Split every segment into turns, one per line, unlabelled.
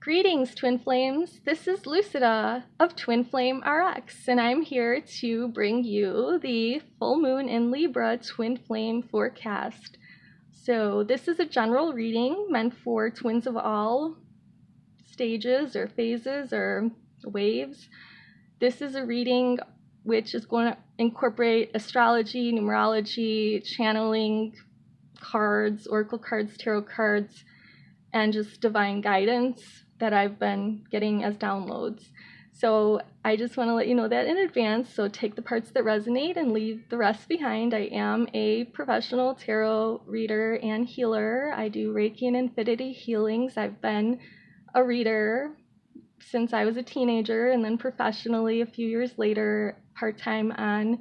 Greetings, Twin Flames. This is Lucida of Twin Flame RX, and I'm here to bring you the full moon in Libra Twin Flame forecast. So this is a general reading meant for twins of all stages or phases or waves. This is a reading which is going to incorporate astrology, numerology, channeling, cards, oracle cards, tarot cards, and just divine guidance that I've been getting as downloads. So I just want to let you know that in advance, so take the parts that resonate and leave the rest behind. I am a professional tarot reader and healer. I do Reiki and infinity healings. I've been a reader since I was a teenager, and then professionally a few years later, part-time on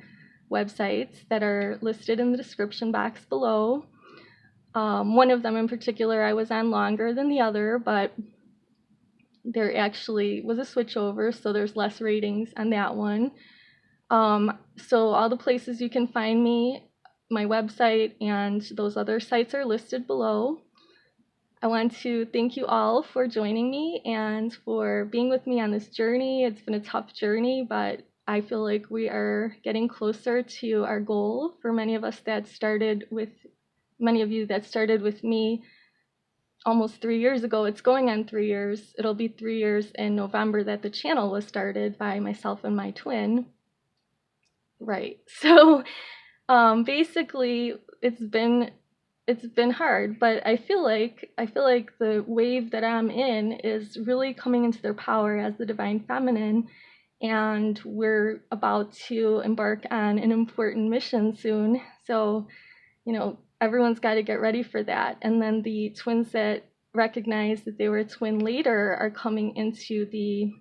websites that are listed in the description box below. One of them in particular I was on longer than the other, but there actually was a switchover, so there's less ratings on that one. So all the places you can find me, my website, and those other sites are listed below. I want to thank you all for joining me and for being with me on this journey. It's been a tough journey, but I feel like we are getting closer to our goal. For many of you that started with me almost 3 years ago. It's going on 3 years. It'll be 3 years in November that the channel was started by myself and my twin. Right. So basically it's been hard, but I feel like the wave that I'm in is really coming into their power as the divine feminine, and we're about to embark on an important mission soon. So, everyone's got to get ready for that. And then the twins that recognize that they were a twin later are coming into the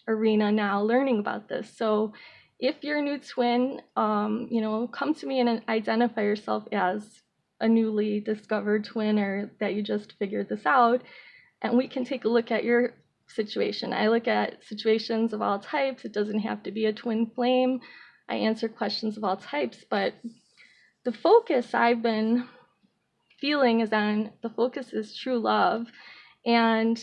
arena now learning about this. So if you're a new twin, come to me and identify yourself as a newly discovered twin, or that you just figured this out, and we can take a look at your situation. I look at situations of all types. It doesn't have to be a twin flame. I answer questions of all types, but the focus I've been feeling the focus is true love and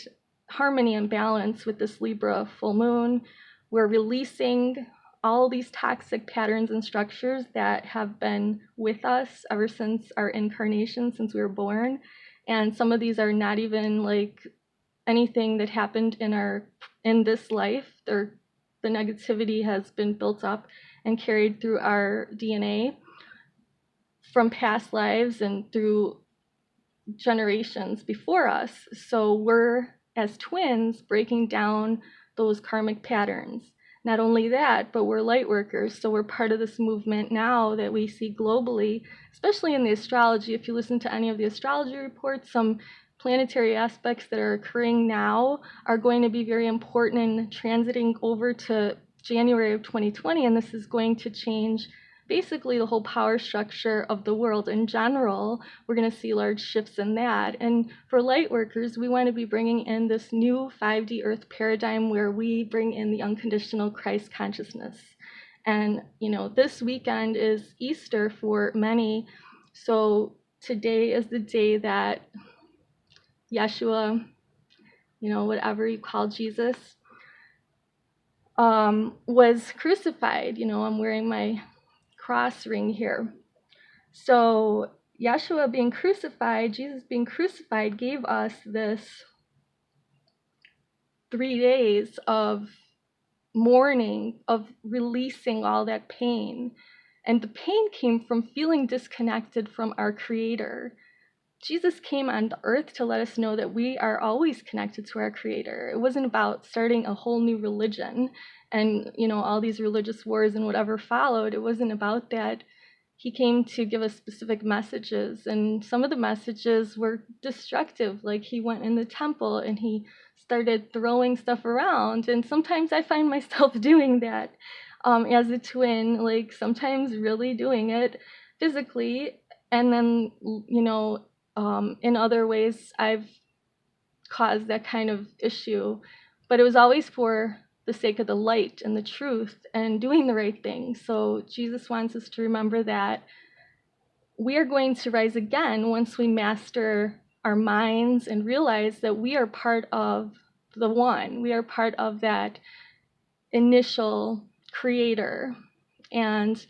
harmony and balance with this Libra full moon. We're releasing all these toxic patterns and structures that have been with us ever since our incarnation, since we were born. And some of these are not even like anything that happened in this life. The negativity has been built up and carried through our DNA from past lives and through generations before us. So we're, as twins, breaking down those karmic patterns. Not only that, but we're light workers. So we're part of this movement now that we see globally, especially in the astrology. If you listen to any of the astrology reports, some planetary aspects that are occurring now are going to be very important in transiting over to January of 2020. And this is going to change basically the whole power structure of the world in general. We're going to see large shifts in that. And for light workers, we want to be bringing in this new 5D Earth paradigm where we bring in the unconditional Christ consciousness. And, this weekend is Easter for many. So today is the day that Yeshua, whatever you call Jesus, was crucified. I'm wearing my cross ring here. So Yeshua being crucified, Jesus being crucified, gave us this 3 days of mourning, of releasing all that pain. And the pain came from feeling disconnected from our Creator. Jesus came on the earth to let us know that we are always connected to our Creator. It wasn't about starting a whole new religion and, all these religious wars and whatever followed. It wasn't about that. He came to give us specific messages, and some of the messages were destructive. Like he went in the temple and he started throwing stuff around, and sometimes I find myself doing that as a twin, like sometimes really doing it physically, and then, in other ways I've caused that kind of issue, but it was always for the sake of the light and the truth and doing the right thing. So Jesus wants us to remember that we are going to rise again once we master our minds and realize that we are part of the one. We are part of that initial creator. And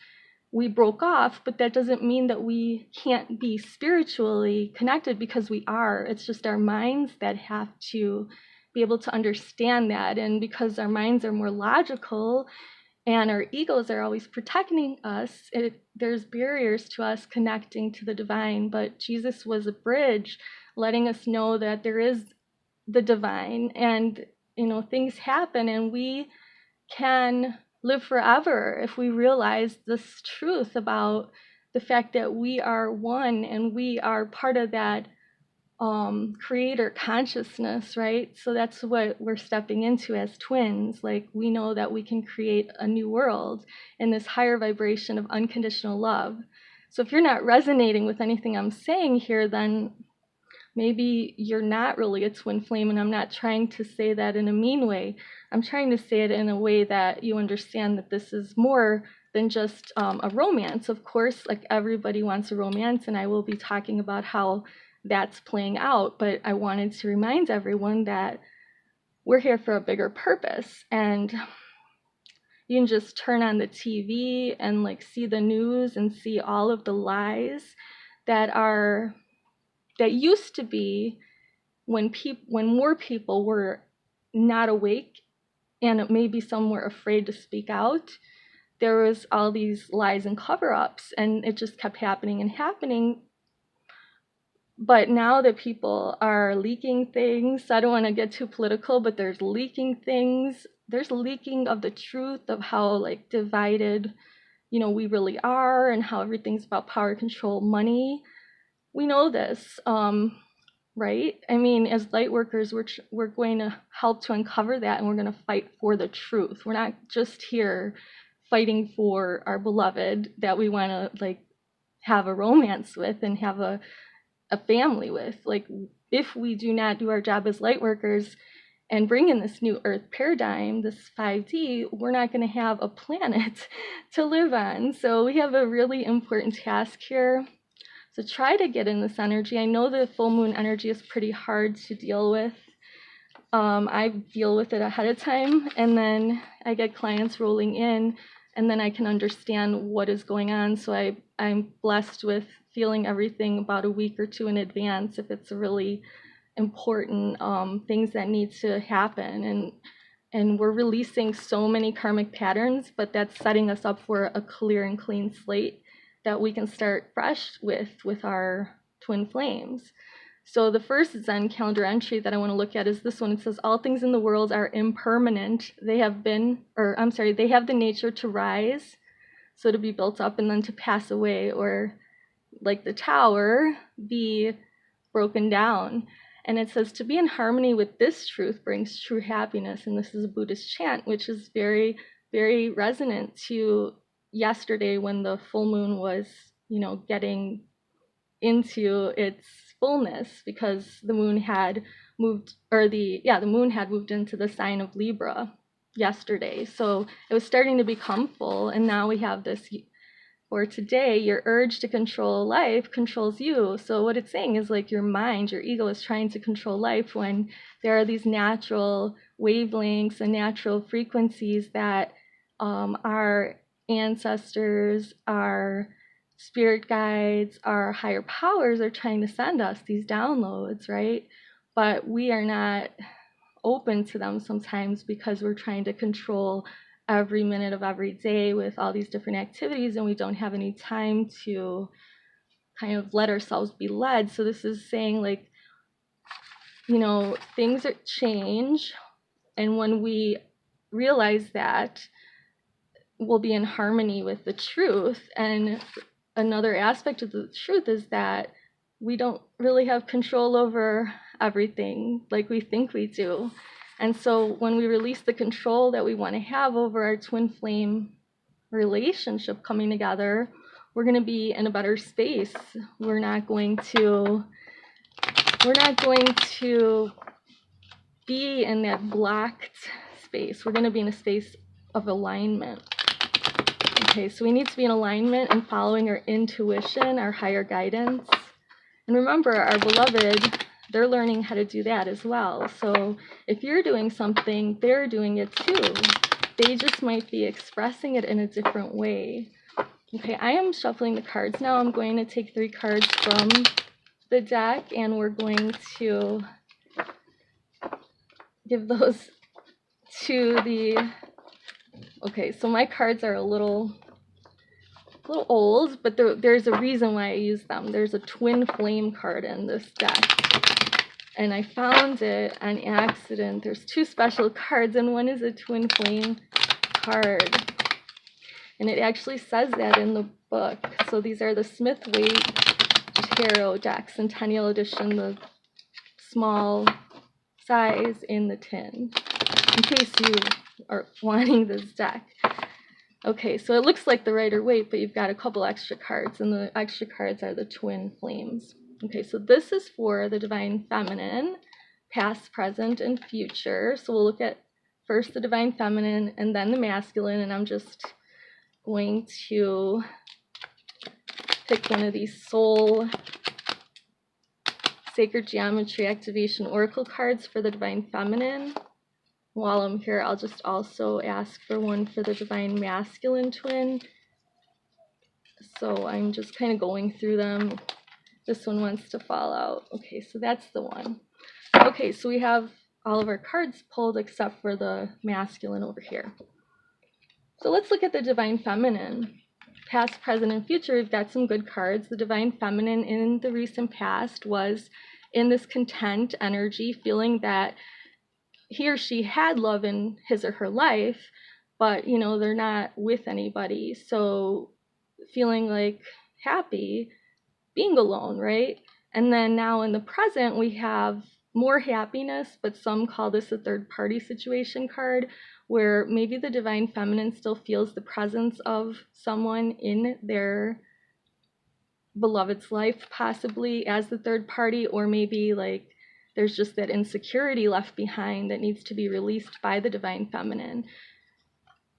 we broke off, but that doesn't mean that we can't be spiritually connected, because we are. It's just our minds that have to be able to understand that. And because our minds are more logical and our egos are always protecting us, there's barriers to us connecting to the divine. But Jesus was a bridge, letting us know that there is the divine, and things happen, and we can live forever if we realize this truth about the fact that we are one and we are part of that creator consciousness, right? So that's what we're stepping into as twins. Like, we know that we can create a new world in this higher vibration of unconditional love. So if you're not resonating with anything I'm saying here, then maybe you're not really a twin flame. And I'm not trying to say that in a mean way. I'm trying to say it in a way that you understand that this is more than just a romance. Of course, like, everybody wants a romance, and I will be talking about how that's playing out. But I wanted to remind everyone that we're here for a bigger purpose. And you can just turn on the TV and like see the news and see all of the lies that used to be when more people were not awake, and maybe some were afraid to speak out. There was all these lies and cover-ups, and it just kept happening and happening. But now that people are leaking things, I don't want to get too political, but there's leaking things. There's leaking of the truth of how like divided, we really are, and how everything's about power, control, money. We know this, right? I mean, as light workers, we're going to help to uncover that, and we're going to fight for the truth. We're not just here fighting for our beloved that we want to like have a romance with and have a family with. Like, if we do not do our job as light workers and bring in this new earth paradigm, this 5D, we're not going to have a planet to live on. So we have a really important task here. So try to get in this energy. I know the full moon energy is pretty hard to deal with. I deal with it ahead of time, and then I get clients rolling in, and then I can understand what is going on. So I'm blessed with feeling everything about a week or two in advance if it's really important things that need to happen. And we're releasing so many karmic patterns, but that's setting us up for a clear and clean slate that we can start fresh with our twin flames. So the first Zen calendar entry that I want to look at is this one. It says, all things in the world are impermanent. They have the nature to rise, so to be built up and then to pass away, or like the tower, be broken down. And it says, to be in harmony with this truth brings true happiness. And this is a Buddhist chant, which is very, very resonant to yesterday when the full moon was, getting into its fullness, because the moon had moved, the moon had moved into the sign of Libra yesterday. So it was starting to become full, and now we have this, for today, your urge to control life controls you. So what it's saying is like your mind, your ego is trying to control life when there are these natural wavelengths and natural frequencies that our ancestors, our spirit guides, our higher powers are trying to send us, these downloads, right? But we are not open to them sometimes because we're trying to control every minute of every day with all these different activities, and we don't have any time to kind of let ourselves be led. So this is saying like, things change, and when we realize that, we'll be in harmony with the truth. And another aspect of the truth is that we don't really have control over everything like we think we do. And so when we release the control that we want to have over our twin flame relationship coming together, we're going to be in a better space. We're not going to be in that blocked space. We're going to be in a space of alignment. Okay, so we need to be in alignment and following our intuition, our higher guidance. And remember, our beloved they're learning how to do that as well. So if you're doing something, they're doing it too. They just might be expressing it in a different way. Okay, I am shuffling the cards now. I'm going to take 3 cards from the deck, and we're going to give those to the... Okay, so my cards are a little old, but there's a reason why I use them. There's a twin flame card in this deck, and I found it on accident. There's 2 special cards, and one is a twin flame card, and it actually says that in the book. So these are the Smith-Waite Tarot deck, Centennial Edition, the small size in the tin, in case you are wanting this deck. Okay, so it looks like the Rider-Waite, but you've got a couple extra cards, and the extra cards are the twin flames. Okay, so this is for the Divine Feminine, past, present, and future. So we'll look at first the Divine Feminine and then the Masculine, and I'm just going to pick one of these Soul Sacred Geometry Activation Oracle cards for the Divine Feminine. While I'm here, I'll just also ask for one for the Divine Masculine twin. So I'm just kind of going through them. This one wants to fall out. Okay, so that's the one. Okay, so we have all of our cards pulled except for the Masculine over here. So let's look at the Divine Feminine. Past, present, and future, we've got some good cards. The Divine Feminine in the recent past was in this content energy, feeling that he or she had love in his or her life, but, you know, they're not with anybody. So feeling like happy being alone, right? And then now in the present, we have more happiness, but some call this a third party situation card, where maybe the Divine Feminine still feels the presence of someone in their beloved's life, possibly as the third party, or maybe like there's just that insecurity left behind that needs to be released by the Divine Feminine.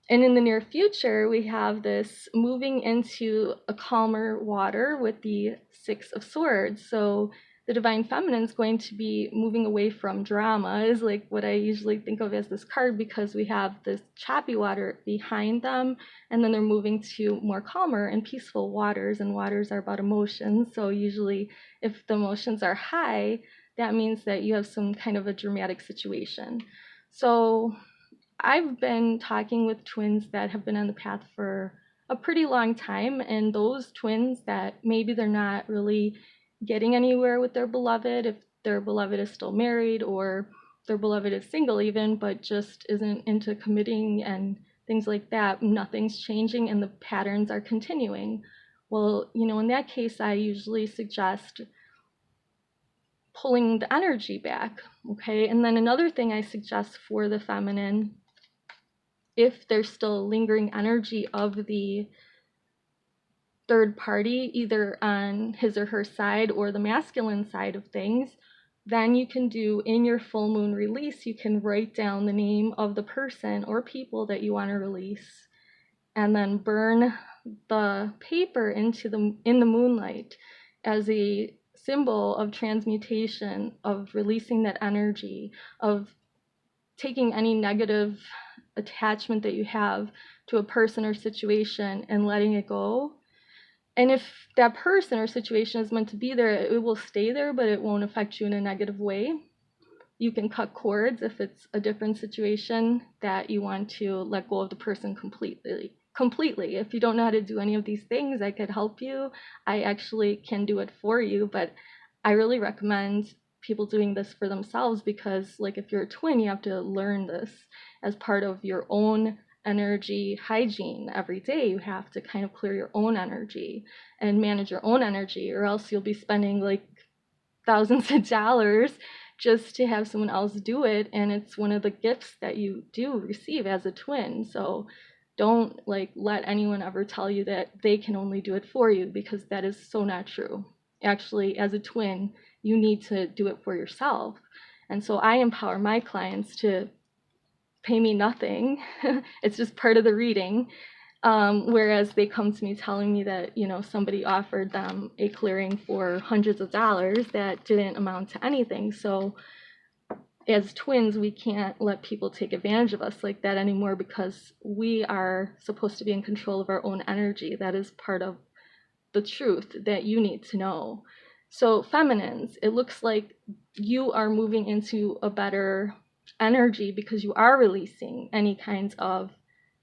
And in the near future, we have this moving into a calmer water with the Six of Swords. So the Divine Feminine is going to be moving away from drama, is like what I usually think of as this card, because we have this choppy water behind them, and then they're moving to more calmer and peaceful waters, and waters are about emotions. So usually if the emotions are high, that means that you have some kind of a dramatic situation. So I've been talking with twins that have been on the path for a pretty long time, and those twins that maybe they're not really getting anywhere with their beloved, if their beloved is still married or their beloved is single even, but just isn't into committing and things like that, nothing's changing and the patterns are continuing. Well, you know, in that case, I usually suggest pulling the energy back, okay? And then another thing I suggest for the feminine, if there's still lingering energy of the third party, either on his or her side or the masculine side of things, then you can do in your full moon release, you can write down the name of the person or people that you want to release, and then burn the paper in the moonlight as a symbol of transmutation, of releasing that energy, of taking any negative attachment that you have to a person or situation and letting it go. And if that person or situation is meant to be there, it will stay there, but it won't affect you in a negative way. You can cut cords if it's a different situation that you want to let go of the person completely. If you don't know how to do any of these things, I could help you. I actually can do it for you, but I really recommend people doing this for themselves, because like if you're a twin, you have to learn this as part of your own energy hygiene. Every day you have to kind of clear your own energy and manage your own energy, or else you'll be spending like thousands of dollars just to have someone else do it. And it's one of the gifts that you do receive as a twin. So don't like let anyone ever tell you that they can only do it for you, because that is so not true. Actually, as a twin, you need to do it for yourself. And so I empower my clients to pay me nothing. It's just part of the reading, Whereas they come to me telling me that, you know, somebody offered them a clearing for hundreds of dollars that didn't amount to anything. So as twins, we can't let people take advantage of us like that anymore, because we are supposed to be in control of our own energy. That is part of the truth that you need to know. So feminines, it looks like you are moving into a better energy because you are releasing any kinds of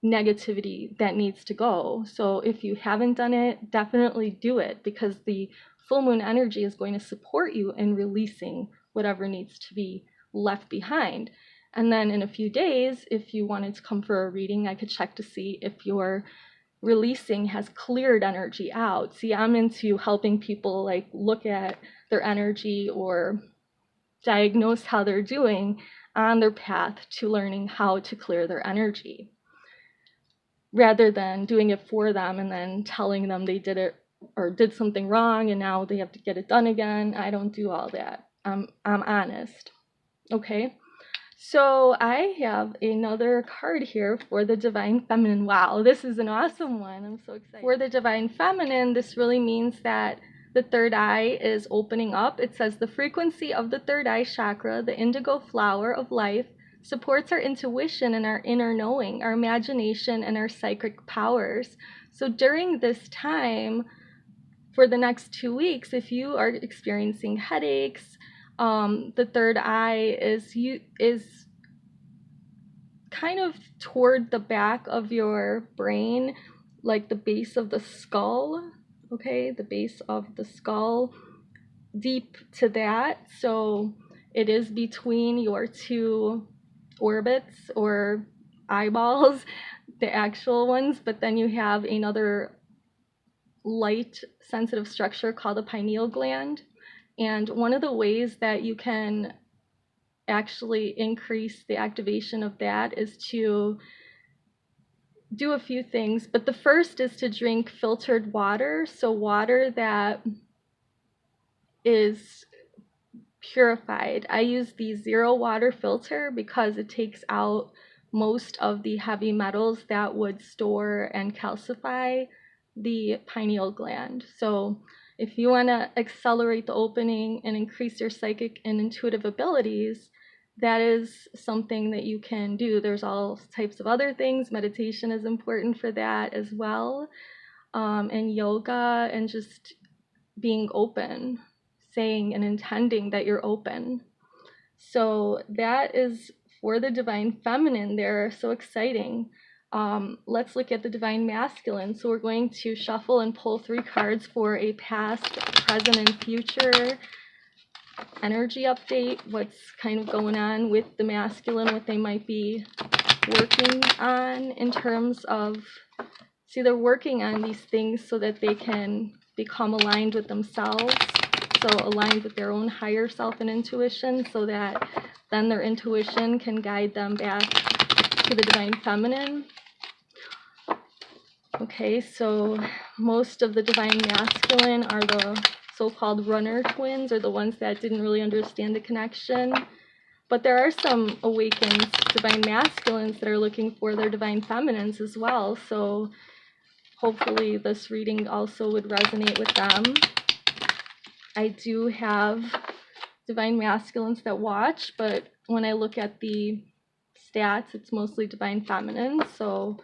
negativity that needs to go. So if you haven't done it, definitely do it, because the full moon energy is going to support you in releasing whatever needs to be left behind. And then in a few days, if you wanted to come for a reading, I could check to see if your releasing has cleared energy out. See, I'm into helping people like look at their energy or diagnose how they're doing on their path to learning how to clear their energy, rather than doing it for them and then telling them they did it or did something wrong and now they have to get it done again. I don't do all that. I'm honest. Okay, so I have another card here for the Divine Feminine. Wow, this is an awesome one. I'm so excited. For the Divine Feminine, this really means that the third eye is opening up. It says the frequency of the third eye chakra, the indigo flower of life, supports our intuition and our inner knowing, our imagination, and our psychic powers. So during this time, for the next 2 weeks, if you are experiencing headaches, the third eye is kind of toward the back of your brain, like the base of the skull. Okay, the base of the skull, deep to that. So it is between your two orbits or eyeballs, the actual ones, but then you have another light sensitive structure called the pineal gland. And one of the ways that you can actually increase the activation of that is to do a few things. But the first is to drink filtered water. So water that is purified. I use the zero water filter because it takes out most of the heavy metals that would store and calcify the pineal gland. So if you want to accelerate the opening and increase your psychic and intuitive abilities, that is something that you can do. There's all types of other things. Meditation is important for that as well. And yoga, and just being open, saying and intending that you're open. So that is for the Divine Feminine. They're so exciting. Let's look at the Divine Masculine. So we're going to shuffle and pull 3 cards for a past, present, and future energy update. What's kind of going on with the masculine, what they might be working on in terms of, see, they're working on these things so that they can become aligned with themselves, so aligned with their own higher self and intuition, so that then their intuition can guide them back to the Divine Feminine. Okay, so most of the Divine Masculine are the so-called runner twins, or the ones that didn't really understand the connection. But there are some awakened Divine Masculines that are looking for their Divine Feminines as well. So hopefully this reading also would resonate with them. I do have Divine Masculines that watch, but when I look at the stats, it's mostly Divine Feminine. So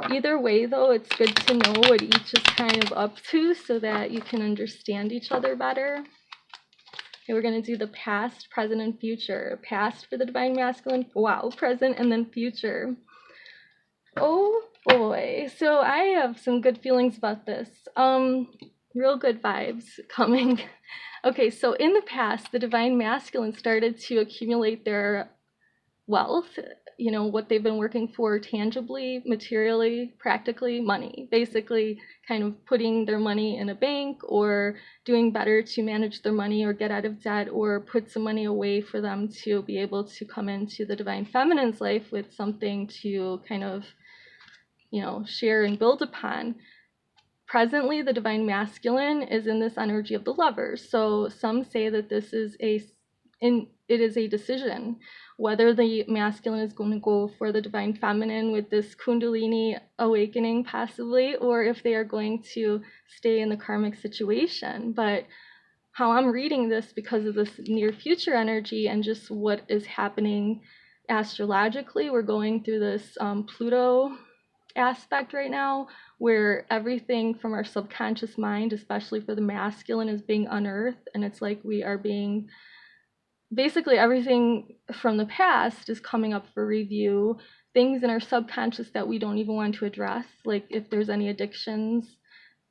either way, though, it's good to know what each is kind of up to so that you can understand each other better. Okay, we're going to do the past, present, and future. Past for the Divine Masculine, wow, present, and then future. Oh boy, so I have some good feelings about this. Real good vibes coming. Okay, so in the past, the Divine Masculine started to accumulate their wealth, you know, what they've been working for tangibly, materially, practically, money. Basically, kind of putting their money in a bank or doing better to manage their money or get out of debt or put some money away for them to be able to come into the Divine Feminine's life with something to kind of, you know, share and build upon. Presently, the Divine Masculine is in this energy of the Lovers. So some say that this is it is a decision whether the masculine is going to go for the divine feminine with this kundalini awakening possibly, or if they are going to stay in the karmic situation. But how I'm reading this, because of this near future energy and just what is happening astrologically, we're going through this Pluto aspect right now where everything from our subconscious mind, especially for the masculine, is being unearthed. And it's like we are being, basically everything from the past is coming up for review. Things in our subconscious that we don't even want to address, like if there's any addictions,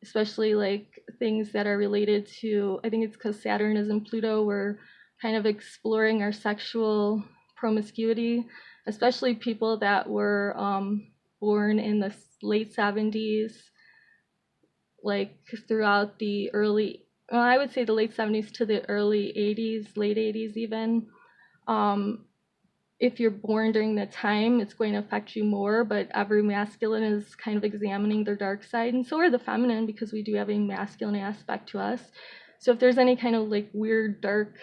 especially like things that are related to, I think it's because Saturn is in Pluto, we're kind of exploring our sexual promiscuity, especially people that were born in the late 70s, like throughout the early, well, I would say the late 70s to the early 80s, late 80s even. If you're born during that time, it's going to affect you more, but every masculine is kind of examining their dark side, and so are the feminine, because we do have a masculine aspect to us. So if there's any kind of like weird, dark,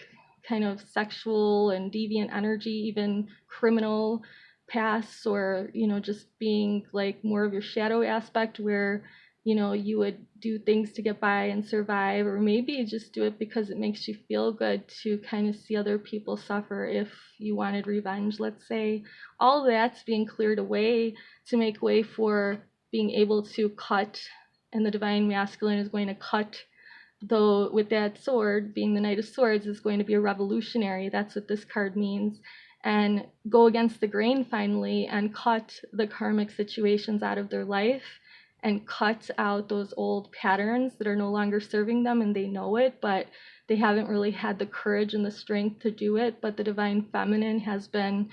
kind of sexual and deviant energy, even criminal pasts, or, you know, just being like more of your shadow aspect where, you know, you would do things to get by and survive, or maybe just do it because it makes you feel good to kind of see other people suffer if you wanted revenge, let's say. All of that's being cleared away to make way for being able to cut, and the divine masculine is going to cut, though with that sword, being the Knight of Swords, is going to be a revolutionary. That's what this card means. And go against the grain finally and cut the karmic situations out of their life and cut out those old patterns that are no longer serving them, and they know it, but they haven't really had the courage and the strength to do it. But the divine feminine has been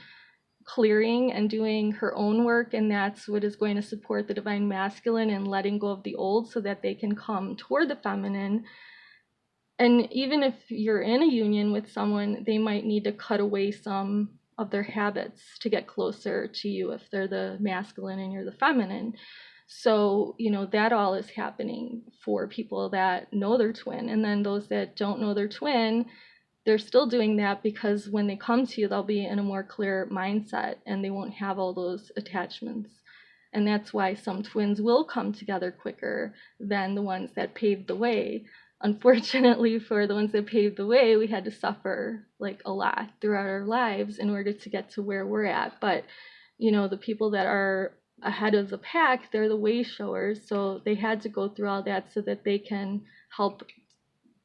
clearing and doing her own work, and that's what is going to support the divine masculine and letting go of the old so that they can come toward the feminine. And even if you're in a union with someone, they might need to cut away some of their habits to get closer to you if they're the masculine and you're the feminine. So, you know, that all is happening for people that know their twin. And then those that don't know their twin, they're still doing that, because when they come to you, they'll be in a more clear mindset and they won't have all those attachments. And that's why some twins will come together quicker than the ones that paved the way. Unfortunately, for the ones that paved the way, we had to suffer like a lot throughout our lives in order to get to where we're at. But, you know, the people that are ahead of the pack, they're the way showers, so they had to go through all that so that they can help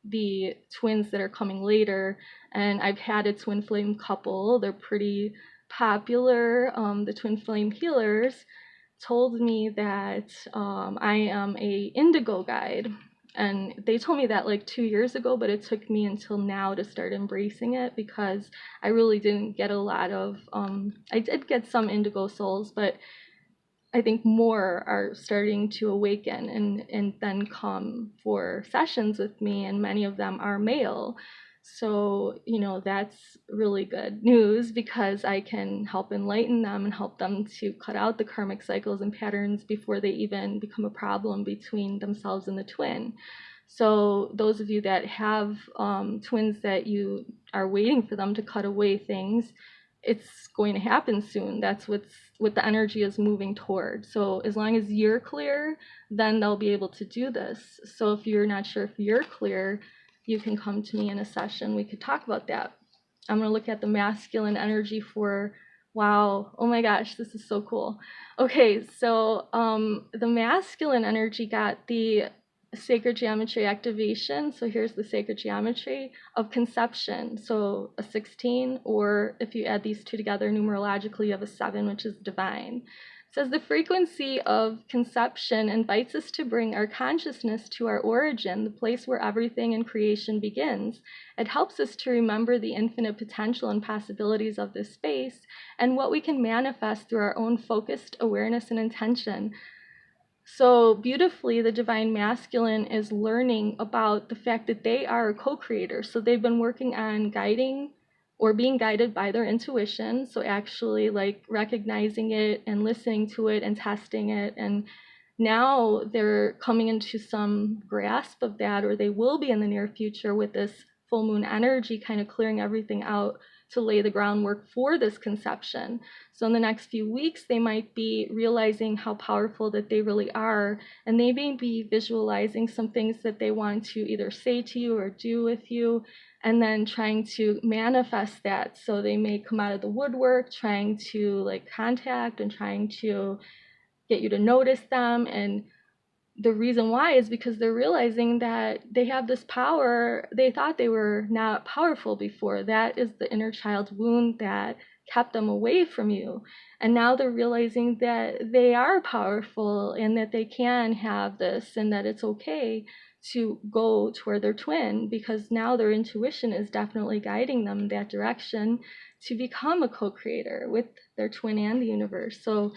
the twins that are coming later. And I've had a twin flame couple, they're pretty popular. The twin flame healers told me that I am a indigo guide, and they told me that like 2 years ago, but it took me until now to start embracing it, because I really didn't get a lot of I did get some indigo souls, but I think more are starting to awaken and then come for sessions with me, and many of them are male. So, you know, that's really good news, because I can help enlighten them and help them to cut out the karmic cycles and patterns before they even become a problem between themselves and the twin. So those of you that have twins that you are waiting for them to cut away things, it's going to happen soon. That's what the energy is moving toward. So as long as you're clear, then they'll be able to do this. So if you're not sure if you're clear, you can come to me in a session. We could talk about that. I'm going to look at the masculine energy for, wow, oh my gosh, this is so cool. Okay, so the masculine energy got the sacred geometry activation. So here's the sacred geometry of conception. So a 16, or if you add these two together numerologically, you have a 7, which is divine. It says the frequency of conception invites us to bring our consciousness to our origin, the place where everything in creation begins. It helps us to remember the infinite potential and possibilities of this space and what we can manifest through our own focused awareness and intention. So beautifully, the divine masculine is learning about the fact that they are a co-creator. So they've been working on guiding or being guided by their intuition. So actually like recognizing it and listening to it and testing it. And now they're coming into some grasp of that, or they will be in the near future with this full moon energy kind of clearing everything out to lay the groundwork for this conception. So in the next few weeks, they might be realizing how powerful that they really are, and they may be visualizing some things that they want to either say to you or do with you, and then trying to manifest that. So they may come out of the woodwork trying to like contact and trying to get you to notice them. And the reason why is because they're realizing that they have this power. They thought they were not powerful before. That is the inner child wound that kept them away from you. And now they're realizing that they are powerful and that they can have this, and that it's okay to go toward their twin, because now their intuition is definitely guiding them in that direction to become a co-creator with their twin and the universe. So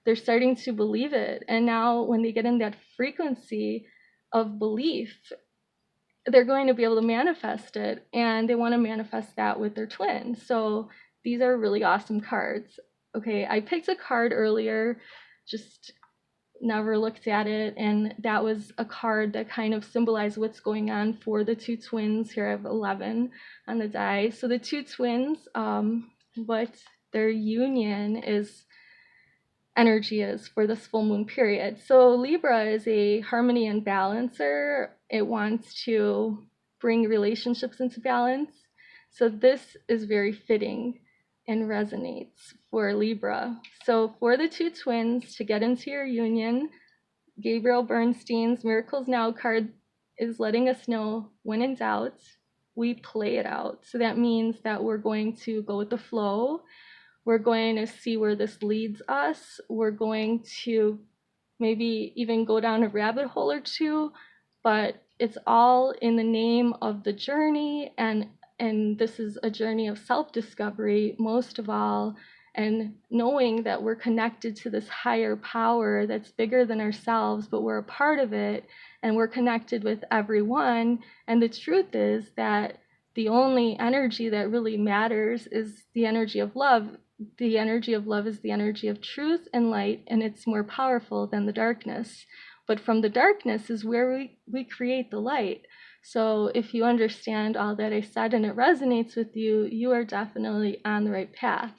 they're starting to believe it. And now when they get in that frequency of belief, they're going to be able to manifest it, and they want to manifest that with their twin. So these are really awesome cards. Okay, I picked a card earlier, just never looked at it, and that was a card that kind of symbolized what's going on for the two twins. Here I have 11 on the die. So the two twins, what their union energy is for this full moon period. So Libra is a harmony and balancer. It wants to bring relationships into balance. So this is very fitting and resonates for Libra. So for the two twins to get into your union, Gabrielle Bernstein's Miracles Now card is letting us know, when in doubt, we play it out. So that means that we're going to go with the flow. We're going to see where this leads us. We're going to maybe even go down a rabbit hole or two, but it's all in the name of the journey, and this is a journey of self-discovery most of all, and knowing that we're connected to this higher power that's bigger than ourselves, but we're a part of it, and we're connected with everyone. And the truth is that the only energy that really matters is the energy of love. The energy of love is the energy of truth and light, and it's more powerful than the darkness. But from the darkness is where we create the light. So if you understand all that I said and it resonates with you, you are definitely on the right path.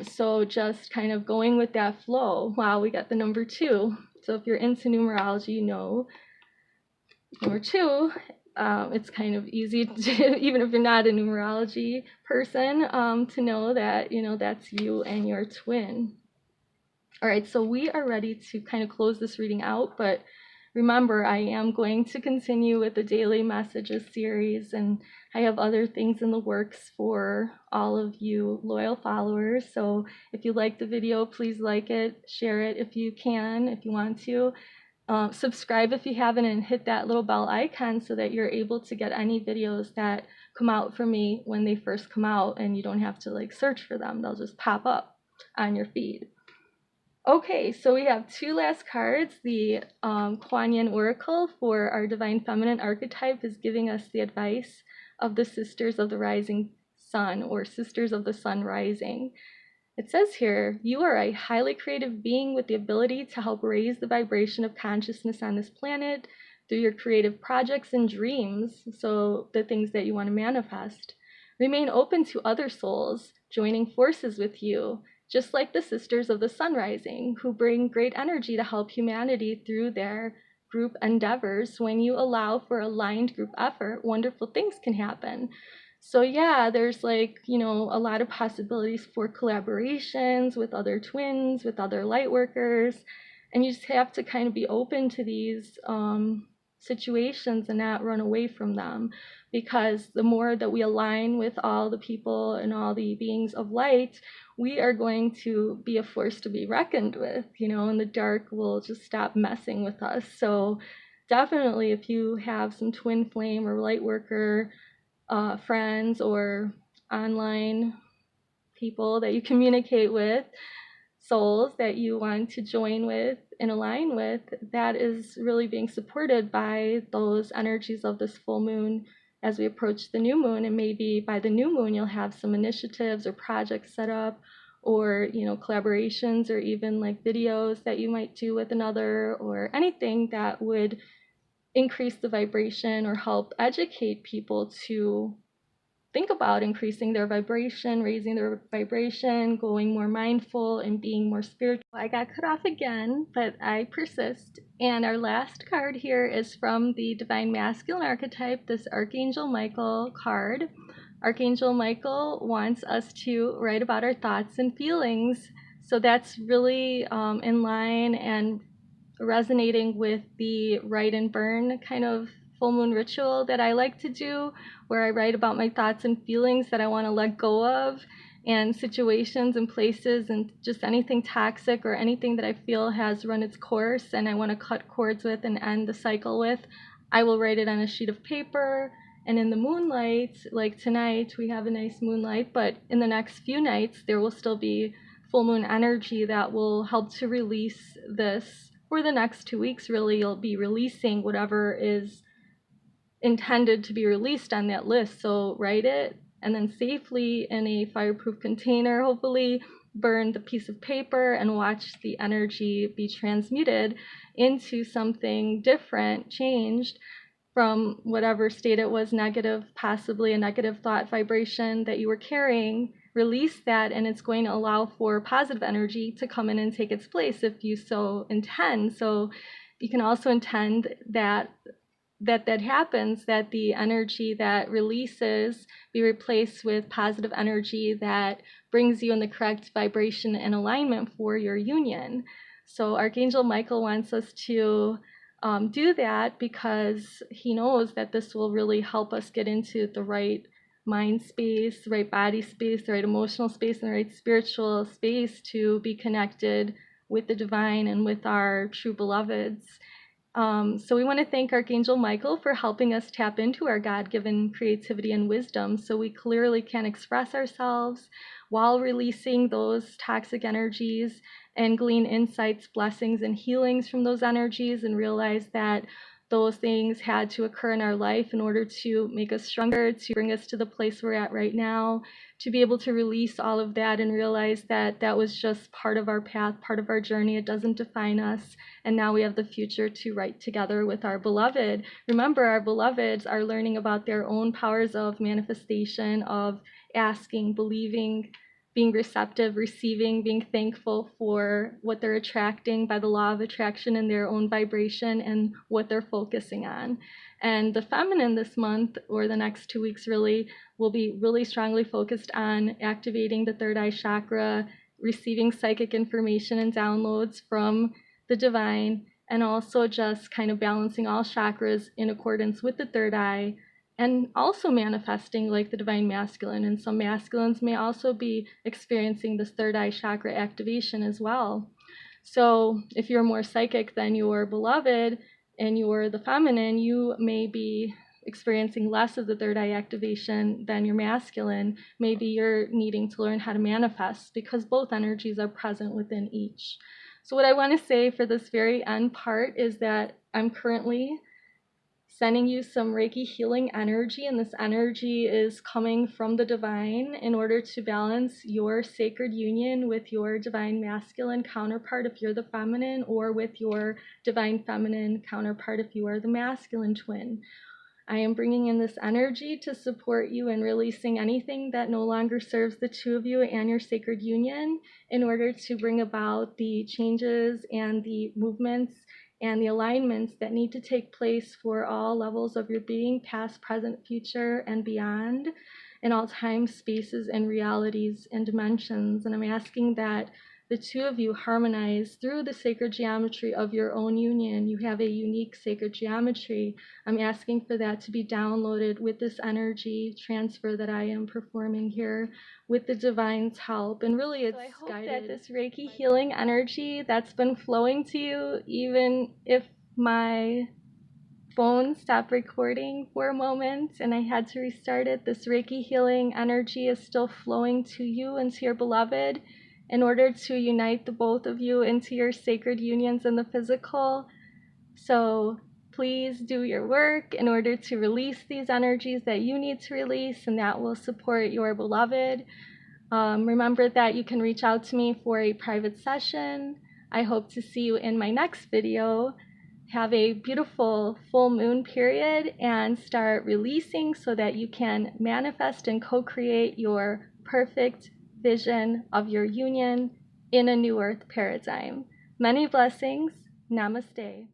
So just kind of going with that flow. Wow, we got the number 2. So if you're into numerology, you know number 2. It's kind of easy to, even if you're not a numerology person, to know that, you know, that's you and your twin. All right, so we are ready to kind of close this reading out, but remember, I am going to continue with the daily messages series, and I have other things in the works for all of you loyal followers. So if you like the video, please like it, share it if you can, if you want to. Subscribe if you haven't, and hit that little bell icon so that you're able to get any videos that come out from me when they first come out, and you don't have to like search for them. They'll just pop up on your feed. Okay, so we have 2 last cards. The Kuan Oracle for our Divine Feminine archetype is giving us the advice of the Sisters of the Rising Sun, or Sisters of the Sun Rising. It says here, you are a highly creative being with the ability to help raise the vibration of consciousness on this planet through your creative projects and dreams, so the things that you want to manifest. Remain open to other souls joining forces with you, just like the Sisters of the Sun Rising, who bring great energy to help humanity through their group endeavors. When you allow for aligned group effort, wonderful things can happen. So yeah, there's like, you know, a lot of possibilities for collaborations with other twins, with other light workers, and you just have to kind of be open to these situations and not run away from them, because the more that we align with all the people and all the beings of light, we are going to be a force to be reckoned with, you know, and the dark will just stop messing with us. So definitely, if you have some twin flame or light worker friends or online people that you communicate with, souls that you want to join with and align with, that is really being supported by those energies of this full moon as we approach the new moon. And maybe by the new moon you'll have some initiatives or projects set up, or, you know, collaborations, or even like videos that you might do with another, or anything that would increase the vibration or help educate people to think about increasing their vibration, raising their vibration, going more mindful, and being more spiritual. I got cut off again, but I persist. And our last card here is from the Divine Masculine archetype, this Archangel Michael card. Archangel Michael wants us to write about our thoughts and feelings. So that's really in line and resonating with the write and burn kind of full moon ritual that I like to do, where I write about my thoughts and feelings that I want to let go of, and situations and places and just anything toxic or anything that I feel has run its course and I want to cut cords with and end the cycle with. I will write it on a sheet of paper, and in the moonlight, like tonight we have a nice moonlight, but in the next few nights there will still be full moon energy that will help to release this. For the next 2 weeks, really, you'll be releasing whatever is intended to be released on that list. So write it and then safely in a fireproof container, hopefully burn the piece of paper and watch the energy be transmuted into something different, changed from whatever state it was, negative, possibly a negative thought vibration that you were carrying. Release that, and it's going to allow for positive energy to come in and take its place if you so intend. So you can also intend that happens, that the energy that releases be replaced with positive energy that brings you in the correct vibration and alignment for your union. So Archangel Michael wants us to do that because he knows that this will really help us get into the right mind space, the right body space, the right emotional space, and the right spiritual space to be connected with the divine and with our true beloveds. So we want to thank Archangel Michael for helping us tap into our God-given creativity and wisdom so we clearly can express ourselves while releasing those toxic energies and glean insights, blessings, and healings from those energies, and realize that those things had to occur in our life in order to make us stronger, to bring us to the place we're at right now, to be able to release all of that and realize that that was just part of our path, part of our journey. It doesn't define us. And now we have the future to write together with our beloved. Remember, our beloveds are learning about their own powers of manifestation, of asking, believing, being receptive, receiving, being thankful for what they're attracting by the law of attraction in their own vibration and what they're focusing on. And the feminine this month, or the next 2 weeks really, will be really strongly focused on activating the third eye chakra, receiving psychic information and downloads from the divine, and also just kind of balancing all chakras in accordance with the third eye, and also manifesting like the divine masculine. And some masculines may also be experiencing this third eye chakra activation as well. So if you're more psychic than your beloved and you're the feminine, you may be experiencing less of the third eye activation than your masculine. Maybe you're needing to learn how to manifest because both energies are present within each. So what I want to say for this very end part is that I'm currently sending you some Reiki healing energy, and this energy is coming from the divine in order to balance your sacred union with your divine masculine counterpart if you're the feminine, or with your divine feminine counterpart if you are the masculine twin. I am bringing in this energy to support you in releasing anything that no longer serves the two of you and your sacred union in order to bring about the changes and the movements and the alignments that need to take place for all levels of your being, past, present, future, and beyond, in all times, spaces, and realities and dimensions. And I'm asking that the two of you harmonize through the sacred geometry of your own union. You have a unique sacred geometry. I'm asking for that to be downloaded with this energy transfer that I am performing here with the divine's help. And really, it's guided. So I hope that this Reiki healing energy that's been flowing to you, even if my phone stopped recording for a moment and I had to restart it, this Reiki healing energy is still flowing to you and to your beloved in order to unite the both of you into your sacred unions in the physical. So please do your work in order to release these energies that you need to release, and that will support your beloved. Remember that you can reach out to me for a private session. I hope to see you in my next video. have a beautiful full moon period and start releasing so that you can manifest and co-create your perfect vision of your union in a new earth paradigm. Many blessings. Namaste.